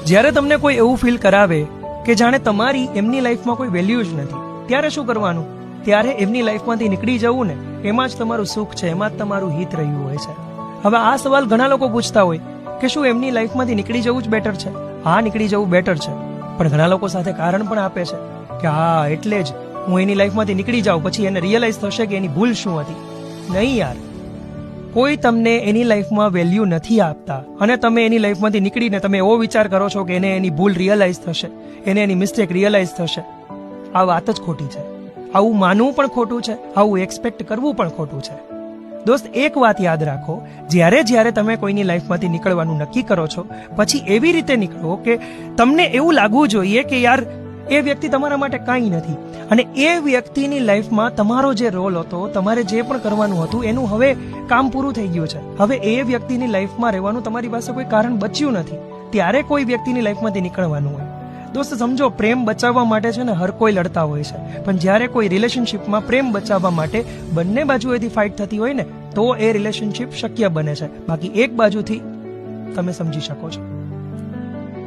જ્યારે તમને કોઈ એવું ફીલ કરાવે કે જાણે તમારી એમની લાઈફમાં કોઈ વેલ્યુ જ નથી, ત્યારે શું કરવાનું? ત્યારે એમની લાઈફમાંથી નીકળી જવું ને, એમાં જ તમારું સુખ છે, એમાં જ તમારું હિત રહ્યું હોય છે. હવે આ સવાલ ઘણા લોકો પૂછતા હોય કે શું એમની લાઈફમાંથી નીકળી જવું જ બેટર છે? હા, નીકળી જવું બેટર છે, પણ ઘણા લોકો સાથે કારણ પણ આપે છે કે હા એટલે જ હું એની લાઈફમાંથી નીકળી જાઉં, પછી એને રિયલાઇઝ થશે કે એની ભૂલ શું હતી. નહીં યાર, કોઈ તમને એની લાઈફમાં વેલ્યુ નથી આપતા અને તમે એની લાઈફમાંથી નીકળીને તમે એવો વિચાર કરો છો કે એને એની ભૂલ રિયલાઇઝ થશે, એને એની મિસ્ટેક રિયલાઇઝ થશે. આ વાત જ ખોટી છે. આવું માનવું પણ ખોટું છે, આવું એક્સપેક્ટ કરવું પણ ખોટું છે. દોસ્ત, એક વાત યાદ રાખો, જ્યારે તમે કોઈની લાઈફમાંથી નીકળવાનું નક્કી કરો છો, પછી એવી રીતે નીકળો કે તમને એવું લાગવું જોઈએ કે યાર એ વ્યક્તિ તમારા માટે કાંઈ નથી, અને એ વ્યક્તિની લાઈફમાં તમારો જે રોલ હતો, તમારે જે પણ કરવાનું હતું એનું હવે કામ પૂરું થઈ ગયું છે. હવે એ વ્યક્તિની લાઈફમાં રહેવાનું તમારી પાસે કોઈ કારણ બચ્યું નથી, ત્યારે કોઈ વ્યક્તિની લાઈફમાંથી નીકળવાનું હોય. દોસ્ત સમજો, પ્રેમ બચાવવા માટે છે ને હર કોઈ લડતા હોય છે, પણ જ્યારે કોઈ રિલેશનશિપમાં પ્રેમ બચાવવા માટે બંને બાજુએથી ફાઇટ થતી હોય ને, તો એ રિલેશનશિપ શક્ય બને છે. બાકી એક બાજુથી તમે સમજી શકો છો.